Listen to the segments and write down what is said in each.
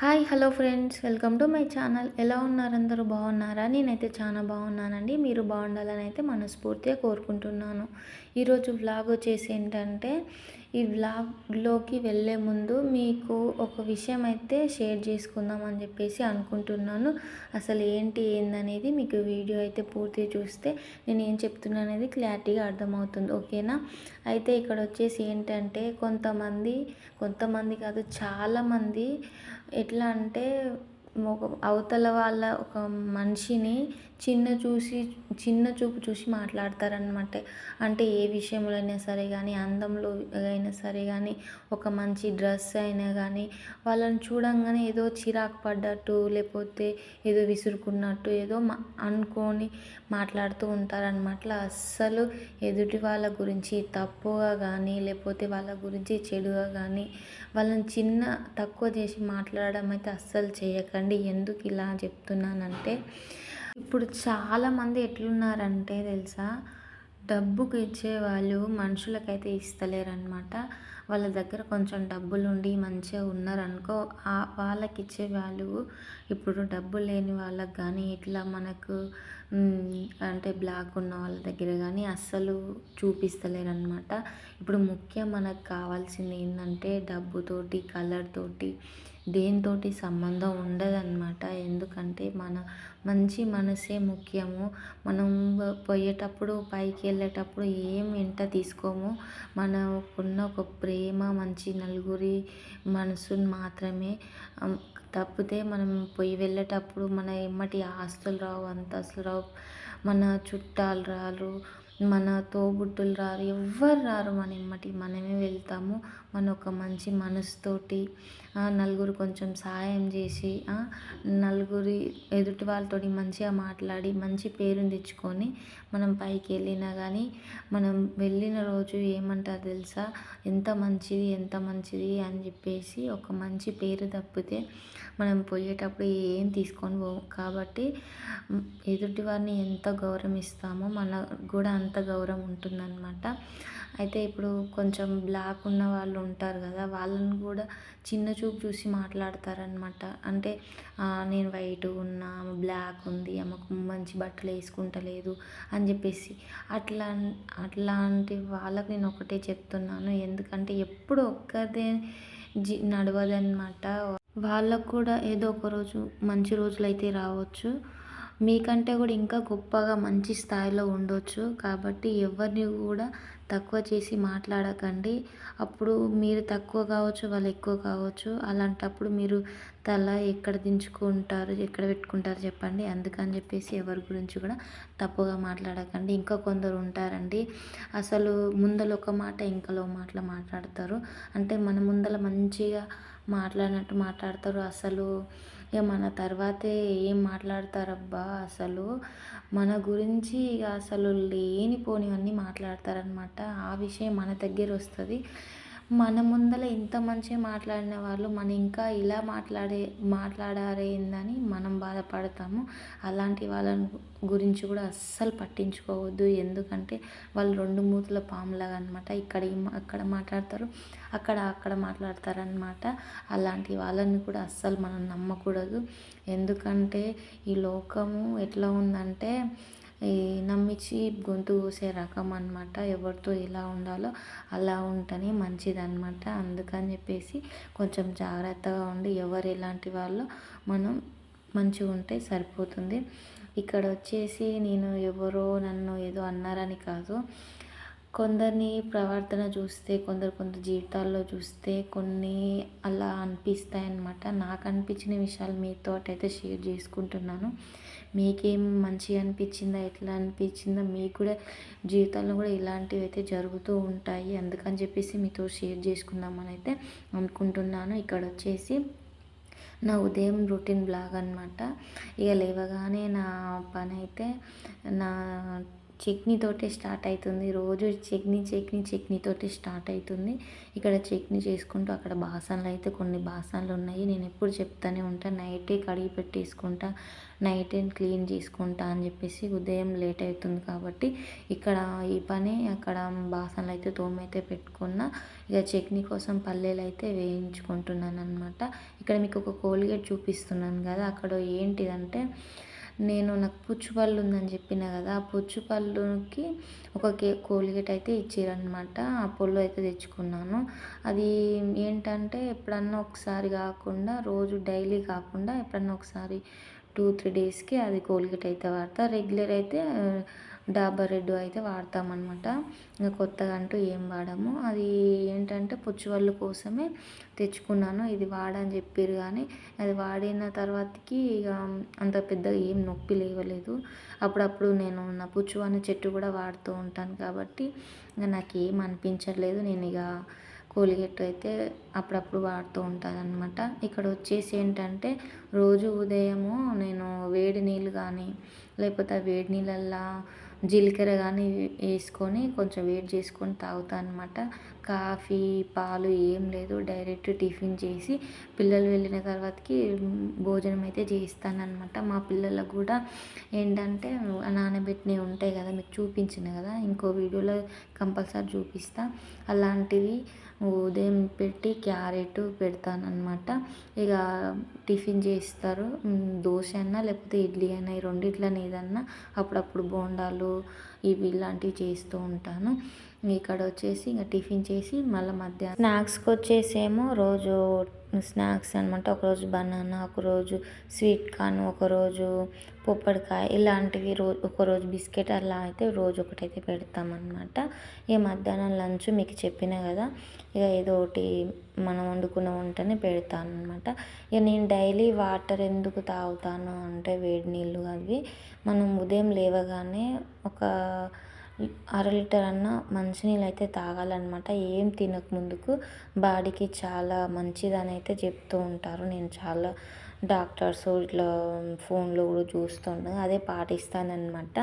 Hi hello friends, welcome to my channel. ఎలా ఉన్నారు? అందరూ బాగున్నారా? నేనైతే చాలా బాగున్నానండి. మీరు బాగుండాలని అయితే మనస్ఫూర్తిగా కోరుకుంటున్నాను. ఈరోజు వ్లాగ్ వచ్చేసి ఏంటంటే, ఈ వ్లాగ్లోకి వెళ్ళే ముందు మీకు ఒక విషయం అయితే షేర్ చేసుకుందాం అని చెప్పేసి అనుకుంటున్నాను. అసలు ఏందనేది మీకు వీడియో అయితే పూర్తిగా చూస్తే నేను ఏం చెప్తున్నా అనేది క్లారిటీగా అర్థమవుతుంది. ఓకేనా? అయితే ఇక్కడ వచ్చేసి ఏంటంటే, కొంతమంది కాదు, చాలామంది ఎట్లా అంటే ఒక అవతల వాళ్ళ ఒక మనిషిని చిన్న చూపు చూసి మాట్లాడతారనమాట. అంటే ఏ విషయంలో అయినా సరే కానీ, అందంలో అయినా సరే కానీ, ఒక మంచి డ్రెస్ అయినా కానీ, వాళ్ళని చూడంగానే ఏదో చిరాకు పడ్డట్టు, లేకపోతే ఏదో విసురుకున్నట్టు, ఏదో అనుకొని మాట్లాడుతూ ఉంటారనమాట. అస్సలు ఎదుటి వాళ్ళ గురించి తప్పుగా కానీ, లేకపోతే వాళ్ళ గురించి చెడుగా కానీ, వాళ్ళని తక్కువ చేసి మాట్లాడడం అయితే అస్సలు చేయకండి. ఎందుకు ఇలా చెప్తున్నానంటే, ఇప్పుడు చాలామంది ఎట్లున్నారంటే తెలుసా, డబ్బుకి ఇచ్చేవాళ్ళు మనుషులకైతే ఇస్తలేరనమాట. వాళ్ళ దగ్గర కొంచెం డబ్బులుండి మంచిగా ఉన్నారనుకో, వాళ్ళకి ఇచ్చే వాల్యూ ఇప్పుడు డబ్బులు లేని వాళ్ళకి కానీ, ఇట్లా మనకు అంటే బ్లాక్ ఉన్న వాళ్ళ దగ్గర కానీ అస్సలు చూపిస్తలేరనమాట. ఇప్పుడు ముఖ్యం మనకు కావాల్సింది ఏంటంటే, డబ్బుతోటి, కలర్ తోటి, దేనితోటి సంబంధం ఉండదన్నమాట. ఎందుకంటే మన మంచి మనసే ముఖ్యము. మనం పోయేటప్పుడు, పైకి వెళ్ళేటప్పుడు ఏం వెంట తీసుకోము. మనకున్న ఒక ప్రేమ, మంచి నలుగురి మనసుని మాత్రమే. తప్పితే మనం వెళ్ళేటప్పుడు మన ఎమ్మటి ఆస్తులు రావు, అంతస్తులు రావు, మన చుట్టాలు రారు, మన తోబుట్టులు రారు, ఎవ్వరు రారు మన ఎమ్మటి. మనమే వెళ్తాము. మన ఒక మంచి మనసుతోటి నలుగురు కొంచెం సాయం చేసి, నలుగురి ఎదుటి వాళ్ళతోటి మంచిగా మాట్లాడి, మంచి పేరుని తెచ్చుకొని మనం పైకి వెళ్ళినా కానీ, మనం వెళ్ళిన రోజు ఏమంటారు తెలుసా, ఎంత మంచిది అని చెప్పేసి ఒక మంచి పేరు తప్పితే మనం పోయేటప్పుడు ఏం తీసుకొని పోము. కాబట్టి ఎదుటి వారిని ఎంత గౌరవిస్తామో మనకు కూడా అంత గౌరవం ఉంటుందన్నమాట. అయితే ఇప్పుడు కొంచెం బ్లాక్ ఉన్న వాళ్ళు ఉంటారు కదా, వాళ్ళని కూడా చిన్న చూపు చూసి మాట్లాడతారనమాట. అంటే నేను వైట్ ఉన్నా, బ్లాక్ ఉంది, ఆమెకు మంచి బట్టలు వేసుకుంటలేదు అని చెప్పేసి, అట్లాంటి వాళ్ళకి నేను ఒకటే చెప్తున్నాను. ఎందుకంటే ఎప్పుడు ఒక్కదే నడవదన్నమాట. వాళ్ళకు కూడా ఏదో ఒక రోజు మంచి రోజులు అయితే రావచ్చు. మీకంటే కూడా ఇంకా గొప్పగా మంచి స్థాయిలో ఉండొచ్చు. కాబట్టి ఎవరిని కూడా తక్కువ చేసి మాట్లాడకండి. అప్పుడు మీరు తక్కువ కావచ్చు, వాళ్ళు ఎక్కువ కావచ్చు. అలాంటప్పుడు మీరు తల ఎక్కడ దించుకుంటారు, ఎక్కడ పెట్టుకుంటారు చెప్పండి. అందుకని చెప్పేసి ఎవరి గురించి కూడా తప్పుగా మాట్లాడకండి. ఇంకా కొందరు ఉంటారండి, అసలు ముందల ఒక మాట ఇంకలో మాటలు మాట్లాడతారు. అంటే మన ముందల మంచిగా మాట్లాడినట్టు మాట్లాడతారు, అసలు ఇక మన తర్వాతే ఏం మాట్లాడతారబ్బా, అసలు మన గురించి ఇక అసలు లేనిపోనివన్నీ మాట్లాడతారనమాట. ఆ విషయం మన దగ్గర వస్తుంది. మన ముందల ఇంత మంచిగా మాట్లాడిన వాళ్ళు మన ఇంకా ఇలా మాట్లాడారేందని మనం బాధపడతాము. అలాంటి వాళ్ళని గురించి కూడా అస్సలు పట్టించుకోవద్దు. ఎందుకంటే వాళ్ళు రెండు మూతుల పాములాగా అనమాట. అక్కడ మాట్లాడతారు, అక్కడ మాట్లాడతారనమాట. అలాంటి వాళ్ళని కూడా అస్సలు మనం నమ్మకూడదు. ఎందుకంటే ఈ లోకము ఎట్లా ఉందంటే, ఈ నమ్మించి గొంతు కోసే రకం అనమాట. ఎవరితో ఎలా ఉండాలో అలా ఉంటేనే మంచిదన్నమాట. అందుకని చెప్పేసి కొంచెం జాగ్రత్తగా ఉండి, ఎవరు ఎలాంటి వాళ్ళో మనం మంచిగా ఉంటే సరిపోతుంది. ఇక్కడ వచ్చేసి నేను ఎవరో నన్ను ఏదో అన్నారని కాదు, కొందరిని ప్రవర్తన చూస్తే, కొందరు జీవితాల్లో చూస్తే కొన్ని అలా అనిపిస్తాయన్నమాట. నాకు అనిపించిన విషయాలు మీతో అయితే షేర్ చేసుకుంటున్నాను. మీకేం మంచిగా అనిపించిందా, ఎట్లా అనిపించిందో, మీకు కూడా జీవితంలో కూడా ఇలాంటివి అయితే జరుగుతూ ఉంటాయి. అందుకని చెప్పేసి మీతో షేర్ చేసుకుందామని అయితే అనుకుంటున్నాను. ఇక్కడ వచ్చేసి నా ఉదయం రొటీన్ బ్లాగ్ అనమాట. ఇక లేవగానే నా పని అయితే, నా చట్నీతోటే స్టార్ట్ అవుతుంది. రోజు చట్నీతోటి స్టార్ట్ అవుతుంది. ఇక్కడ చట్నీ చేసుకుంటూ అక్కడ బాసనలు అయితే కొన్ని బాసనలు ఉన్నాయి. నేను ఎప్పుడు చెప్తానే ఉంటాను, నైటే కడిగి పెట్టేసుకుంటా, నైటే క్లీన్ చేసుకుంటా అని చెప్పేసి. ఉదయం లేట్ అవుతుంది కాబట్టి ఇక్కడ ఈ పని, అక్కడ బాసనలు అయితే తోమైతే పెట్టుకున్నా. ఇక చట్నీ కోసం పల్లీలు అయితే వేయించుకుంటున్నాను అనమాట. ఇక్కడ మీకు ఒక కోల్గేట్ చూపిస్తున్నాను కదా, అక్కడ ఏంటిదంటే నాకు పుచ్చుపళ్ళు ఉందని చెప్పిన కదా, ఆ పుచ్చుపళ్ళుకి ఒక కోల్గేట్ అయితే ఇచ్చిరనమాట. ఆ పొల్లు అయితే తెచ్చుకున్నాను. అది ఏంటంటే ఎప్పుడన్నా ఒకసారి కాకుండా, రోజు డైలీ కాకుండా ఎప్పుడన్నా ఒకసారి 2-3 డేస్కి అది కోల్గేట్ అయితే వాడతా. రెగ్యులర్ అయితే డాబర్ రెడ్ అయితే వాడతామన్నమాట. ఇంకా కొత్తగా అంటూ ఏం వాడము. అది ఏంటంటే పుచ్చిపళ్ళు కోసమే తెచ్చుకున్నాను. ఇది వాడని చెప్పారు కానీ అది వాడిన తర్వాతకి ఇక అంత పెద్దగా ఏం నొప్పి లేవలేదు. అప్పుడప్పుడు నేను నా పుచ్చువన్న చెట్టు కూడా వాడుతూ ఉంటాను కాబట్టి ఇంకా నాకేం అనిపించట్లేదు. నేను ఇక కోల్గేట్ అయితే అప్పుడప్పుడు వాడుతూ ఉంటానన్నమాట. ఇక్కడ వచ్చేసి ఏంటంటే రోజు ఉదయము నేను వేడి నీళ్ళు కానీ లేకపోతే ఆ వేడి నీళ్ళల్లో జీలకర్ర కానీ వేసుకొని కొంచెం వేడి చేసుకొని తాగుతాను అనమాట. కాఫీ పాలు ఏం లేదు, డైరెక్ట్ టిఫిన్ చేసి పిల్లలు వెళ్ళిన తర్వాతకి భోజనం అయితే చేస్తానన్నమాట. మా పిల్లలకు కూడా ఏంటంటే నానబెట్టినవి ఉంటాయి కదా, మీకు చూపించిన కదా, ఇంకో వీడియోలో కంపల్సరీ చూపిస్తా. అలాంటివి ఉదయం పెట్టి క్యారెట్ పెడతానన్నమాట. ఇక టిఫిన్ చేస్తారు, దోశ అన్నా లేకపోతే ఇడ్లీ అయినా, ఈ రెండిట్లని ఏదన్నా, అప్పుడప్పుడు బోండాలు ఇవి ఇలాంటివి చేస్తూ ఉంటాను. ఇక్కడ వచ్చేసి ఇంకా టిఫిన్ చేసి మళ్ళీ మధ్యాహ్నం స్నాక్స్కి వచ్చేసేమో రోజు స్నాక్స్ అనమాట. ఒకరోజు బనానా, ఒకరోజు స్వీట్ కార్న్, ఒకరోజు పొప్పడికాయ, ఇలాంటివి ఒకరోజు బిస్కెట్, అలా అయితే రోజు ఒకటైతే పెడతామన్నమాట. ఇక మధ్యాహ్నం లంచ్ మీకు చెప్పిన కదా, ఇక ఏదో ఒకటి మనం వండుకున్న వంటనే పెడతాను అనమాట. ఇక నేను డైలీ వాటర్ ఎందుకు తాగుతాను అంటే వేడి నీళ్ళు అవి మనం ఉదయం లేవగానే ఒక అర లీటర్ మంచినీళ్ళు అయితే తాగాలన్నమాట. ఏం తినక ముందుకు బాడీకి చాలా మంచిదని అయితే చెప్తూ ఉంటారు. నేను చాలా డాక్టర్స్ ఇట్లా ఫోన్లో కూడా చూస్తుంటాను, అదే పాటిస్తానన్నమాట.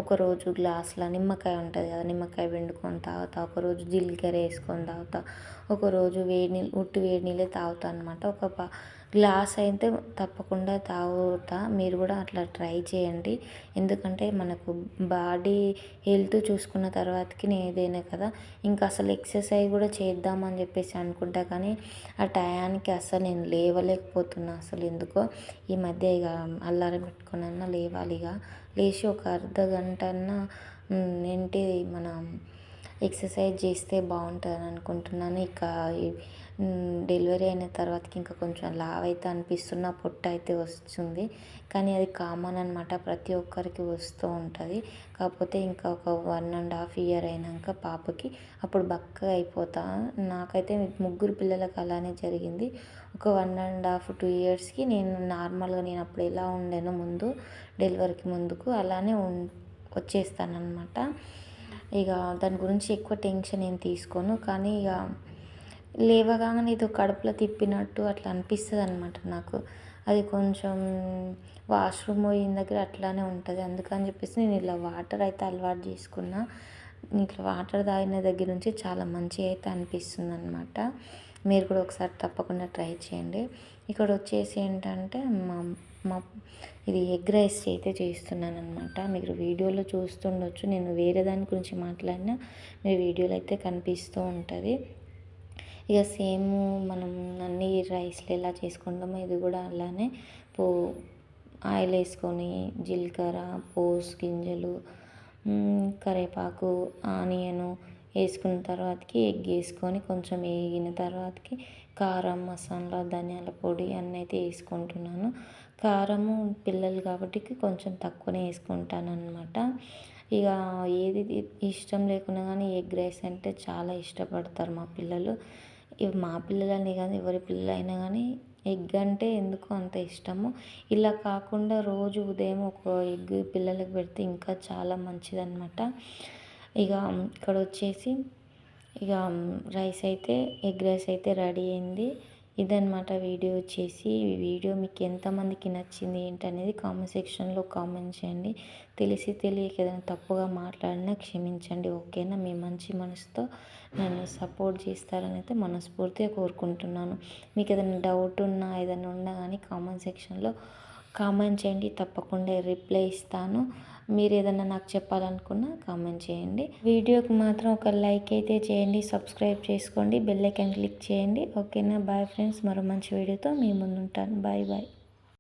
ఒకరోజు గ్లాసులో నిమ్మకాయ ఉంటుంది కదా, నిమ్మకాయ పిండుకొని తాగుతా, ఒకరోజు జీలకర్ర వేసుకొని తాగుతా, ఒకరోజు ఉట్టి వేడి నీళ్ళే తాగుతాను అనమాట. ఒక గ్లాస్ అయితే తప్పకుండా తాగుతా. మీరు కూడా అట్లా ట్రై చేయండి. ఎందుకంటే మనకు బాడీ హెల్త్ చూసుకున్న తర్వాతకి ఏదైనా కదా. ఇంకా అసలు ఎక్సర్సైజ్ కూడా చేద్దామని చెప్పేసి అనుకుంటా కానీ ఆ టయానికి అసలు నేను లేవలేకపోతున్నా. అసలు ఎందుకో ఈ మధ్య ఇక అల్లారం పెట్టుకున్నా లేవాలి. ఇక లేచి ఒక అర్ధ గంట అన్నా ఏంటి మన ఎక్సర్సైజ్ చేస్తే బాగుంటుందని అనుకుంటున్నాను. ఇక డెలివరీ అయిన తర్వాతకి ఇంకా కొంచెం లావు అయితే అనిపిస్తున్న, పొట్ట అయితే వస్తుంది. కానీ అది కామన్ అనమాట, ప్రతి ఒక్కరికి వస్తూ ఉంటుంది. కాకపోతే ఇంకా ఒక 1.5 ఇయర్ అయినాక పాపకి అప్పుడు బక్కగా అయిపోతా. నాకైతే 3 పిల్లలకు అలానే జరిగింది. ఒక 1.5-2 ఇయర్స్కి నేను నార్మల్గా నేను అప్పుడు ఎలా ఉండేనో ముందు డెలివరీకి ముందుకు అలానే వచ్చేస్తానన్నమాట. ఇక దాని గురించి ఎక్కువ టెన్షన్ ఏం తీసుకోను. కానీ ఇక లేవగానే ఇది కడుపులో తిప్పినట్టు అట్లా అనిపిస్తుంది అనమాట నాకు. అది కొంచెం వాష్రూమ్ పోయిన దగ్గర అట్లానే ఉంటుంది. అందుకని చెప్పేసి నేను ఇలా వాటర్ అయితే అలవాటు చేసుకున్నా. ఇట్లా వాటర్ తాగిన దగ్గర నుంచి చాలా మంచిగా అయితే అనిపిస్తుంది అనమాట. మీరు కూడా ఒకసారి తప్పకుండా ట్రై చేయండి. ఇక్కడ వచ్చేసి ఏంటంటే మా ఇది ఎగ్ రైస్ అయితే చేస్తున్నాను అనమాట. మీరు వీడియోలో చూస్తుండొచ్చు, నేను వేరే దాని గురించి మాట్లాడినా మీ వీడియోలో అయితే కనిపిస్తూ ఉంటుంది. ఇక సేమ్ మనం అన్ని రైస్లు ఎలా చేసుకుంటామో ఇది కూడా అలానే ఆయిల్ వేసుకొని జీలకర్ర, పోస్ గింజలు, కరివేపాకు, ఆనియను వేసుకున్న తర్వాతకి ఎగ్ వేసుకొని కొంచెం వేగిన తర్వాతకి కారం, మసాలా, ధనియాల పొడి అన్నీ అయితే వేసుకుంటున్నాను. కారము పిల్లలు కాబట్టి కొంచెం తక్కువనే వేసుకుంటాను అనమాట. ఇక ఏది ఇష్టం లేకున్నా కానీ ఎగ్ రైస్ అంటే చాలా ఇష్టపడతారు మా పిల్లలు. ఇవి మా పిల్లలని కానీ ఎవరి పిల్లలైనా కానీ ఎగ్ అంటే ఎందుకు అంత ఇష్టము. ఇలా కాకుండా రోజు ఉదయం ఒక ఎగ్ పిల్లలకు పెడితే ఇంకా చాలా మంచిదన్నమాట. ఇక ఇక్కడ వచ్చేసి ఇక ఎగ్ రైస్ అయితే రెడీ అయింది. ఇదనమాట వీడియో వచ్చేసి. ఈ వీడియో మీకు ఎంతమందికి నచ్చింది ఏంటనేది కామెంట్ సెక్షన్లో కామెంట్ చేయండి. తెలిసి తెలియక ఏదైనా తప్పుగా మాట్లాడినా క్షమించండి, ఓకేనా? మీ మంచి మనసుతో నన్ను సపోర్ట్ చేస్తారని అయితే మనస్ఫూర్తిగా కోరుకుంటున్నాను. మీకు ఏదైనా డౌట్ ఉన్నా ఏదైనా ఉన్నా కానీ కామెంట్ సెక్షన్లో కామెంట్ చేయండి, తప్పకుండా రిప్లై ఇస్తాను. మీరు ఏదైనా నాకు చెప్పాలనుకున్నా కామెంట్ చేయండి. వీడియోకి మాత్రం ఒక లైక్ అయితే చేయండి, సబ్స్క్రైబ్ చేసుకోండి, బెల్ ఐకాన్ క్లిక్ చేయండి, ఓకేనా? బాయ్ ఫ్రెండ్స్, మరో మంచి వీడియోతో మీ ముందు ఉంటాను. Bye bye.